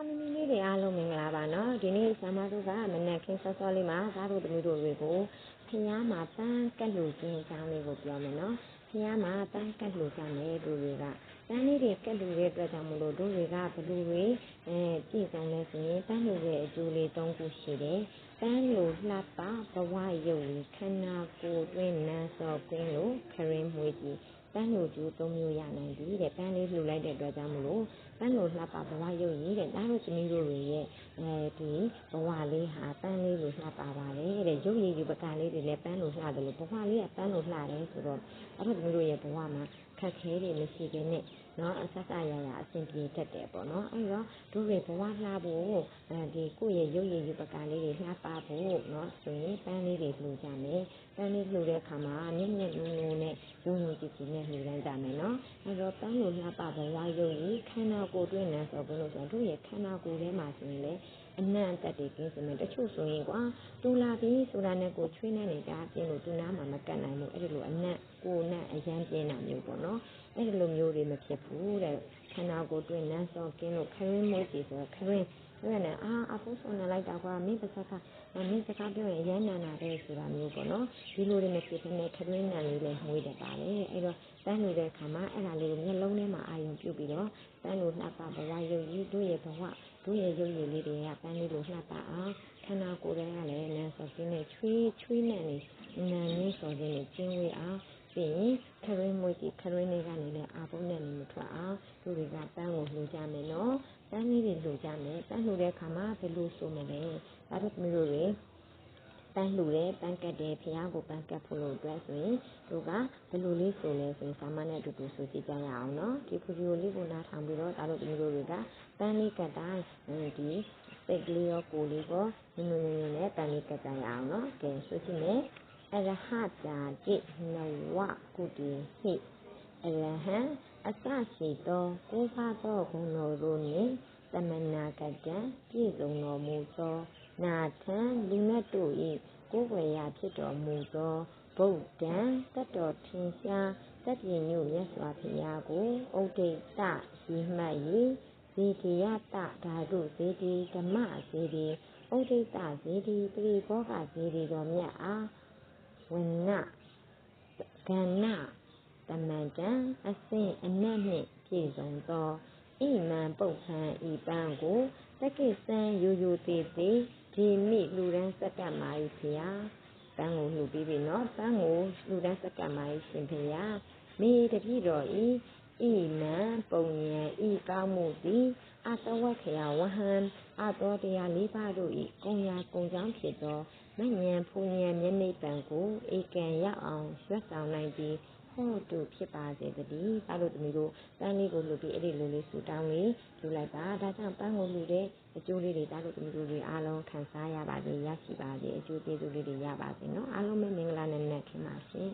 သမီးလေးတွေအားလုံးမင်္ဂလာပါနော်ဒီနေ့ဆာမတို့ကမနက်ခင်းစောစောလေးမှာသားတို့သမီးတို့တွေကိုဖျားမှာပန်းကတ်လူခြင်းအကြောင်းလေးကိုပြောမယ်နော်ဖျားမှာပန်းကတ်လူကြမယ်တို့တွေကပန်းလေးတွေကတ်လူတဲ့အတွက်ကြောင့်မလို့တို့တွေကဘလူတွေပြည့်စုံလဲဆိုရင်ပန်းလူရဲ့အကျိုးလေး၃ခုရှိတယ်ပန်းလူလှပဘဝရုပ်ခန္ဓာကိုယ်တွင်နန်းစောကွင်းလို့ခရင်မွေးကြီးပန်းလူကျိုး၃မျိုးရနိုင်ပြီတဲ့ပန်းလေးလှူလိုက်တဲ့အတွက်ကြောင့်မလို့ပန်းလိုလှပဘဝရုပ်ရည်တဲ့ဒါတို့သမီးတို့ရဲ့ဒီဘဝလေးဟာပန်းလေးလိုလှပပါတယ်တဲ့ရုပ်ရည်ယူပကလေးတွေလည်းပန်းလိုလှတယ်လို့ဘဝလေးကပန်းလိုလှတယ်ဆိုတော့အဲ့တော့သမီးတို့ရဲ့ဘဝမှာခက်ခဲတွေမရှိဘဲနဲ့နော်အဆက်ဆက်ရရအဆင်ပြေတတ်တယ်ပေါ့နော်အဲ့တော့တို့တွေဘဝလှဖို့ဒီကိုယ့်ရဲ့ရုပ်ရည်ယူပကလေးတွေလှပဖို့နော်ဆိုရင်ပန်းလေးတွေလှူကြမယ်ပန်းလေးလှူတဲ့အခါမှာမြင့်မြင့်နိုးနိုးနဲ့ယုံယုံကြည်ကြည်နဲ့လှူလိုက်ကြမယ်နော်အဲ့တော့ပန်းလိုလှပဘဝရုပ်ရည်ခန္ဓာကိုယ်တွင်းနန်းဆိုလို့ဆိုတော့တို့ရဲ့ခန္ဓာကိုယ်ထဲမှာဆိုရင်လေအနံ့အသက်တွေကင်းစင်မယ်တချို့ဆိုရင်ကွာတူလာပြီးဆိုတာနဲ့ကိုချွေးနေနေကြပြင်းလို့တူနာမှာမကတ်နိုင်ဘူးအဲ့ဒီလိုအနံ့ကိုနဲ့အရန်ပြင်းတာမျိုးပေါ့နော်အဲ့ဒီလိုမျိုးတွေမဖြစ်ဘူးတဲ့ခန္ဓာကိုယ်တွင်းနန်းစောကင်းလို့ခရင်းမိုးကြည့်ဆိုတော့ခရင်းဆိုရနေအဖိုးဆုံးနေလိုက်တာကွာမင်းပါစကမင်းစကားပြောရင်အရန်နာနာတယ်ဆိုတာမျိုးပေါ့နော်ဒီလိုတွေမဖြစ်ဘဲနဲ့ခရင်းနံလေးလည်းမှုတတ်ပါတယ်အဲ့တော့တန်းလို့တဲ့ခါမှာအဲ့ဒါလေးကိုမျက်လုံးထဲမှာအာရုံပြုပြီးတော့တန်းလို့လှပဘဝရုပ်ရည်တို့ရဲ့ဘဝတို့ရဲ့ရုပ်ရည်လေးတွေကပန်းလေးလိုလှပအောင်ခန္ဓာကိုယ်ထဲကလည်းနန်းစောခြင်းနဲ့ချွေးနဲ့နေနန်းလေးစောခြင်းနဲ့ကျင်းဝေးအောင်ပြီးရင်ခရင်းမွေးကြည့်ခရင်းလေးကနေလည်းအာဘုံနဲ့မထွက်အောင်တို့တွေကပန်းကိုလှူကြမယ်နော်ပန်းလေးတွေလှူကြမယ်ပန်းလှူတဲ့ခါမှာဘယ်လိုဆိုမလဲဒါတို့မျိုးတွေပန်းလှူတယ်ပန်းကတ်တယ်ဖျားကိုပန်းကတ်ဖို့လို့အတွက်ဆိုရင်တို့ကဘယ်လိုလေးဆိုလဲဆိုရင်စာမနဲ့အတူတူဆိုကြည့်ကြရအောင်နော်ဒီဖူဒီယိုလေးကိုနားထောင်ပြီးတော့ဒါတို့မျိုးတွေကပန်းလေးကတ်တိုင်းဒီစိတ်ကလေးရောကိုယ်လေးရောနုံနုံနဲ့ပန်းလေးကတ်ကြရအောင်နော်ကဲဆိုကြည့်မယ်အရဟတာတိနဝကုတိဟိအရဟံအစရှိသောကိုးပါးသောဂုဏ်တော်တို့နှင့်သမနာကတံပြည့်စုံတော်မူသောနာထံလူနတ်တို့၏ကိုယ်ွယ်ရာဖြစ်တော်မူသောဗုဒ္ဓံတတ်တော်ထင်ရှားတတ်ပြည့်ညို့မြတ်စွာဘုရားကိုဥဒိတရီမှတ်၍ဇေတိယတဓာတုဇေတိဓမ္မဇေတိဥဒိတဇေတိပရိဘောဂဇေတိတော်မြတ်အားဝနကဏ္ဏတမန်တံအစဉ်အနက်နှင့်ပြည့်စုံသောဣမံပုပ္ပံဤပန်းကိုတက္ကိစံရိုရိုသေးသေးဒီမိလူရန်စက္ကမာဤဖျားပန်းကိုလှူပြီးပြီနော်ပန်းကိုလူရန်စက္ကမာဤရှင်ဖျားမိတပြည့်တော်ဤဣမံပုံဉံဤကောင်းမှုသည်အတဝက္ခယဝဟံအတော်တရား၄ပါးတို့ဤကုံရာကုံကြောင်းဖြစ်သောမဉ္ဇဉ်ဖူဉ္ဇဉ်မျက်နှိပ်ပံကိုဧကံရောက်အောင်ရွတ်ဆောင်နိုင်ပြီးဟောတုဖြစ်ပါစေတည်းဒါတို့သမီးတို့ပန်းလေးကိုလှူပြီးအဲ့ဒီလိုလေးဆူတောင်းလေးယူလိုက်ပါဒါကြောင့်ပန်းကိုလှူတဲ့အကျိုးလေးတွေဒါတို့သမီးတို့တွေအားလုံးခံစားရပါစေရရှိပါစေအကျိုးကျေးဇူးလေးတွေရပါစေနော်အားလုံးပဲမင်္ဂလာနဲ့ခင်းပါရှင်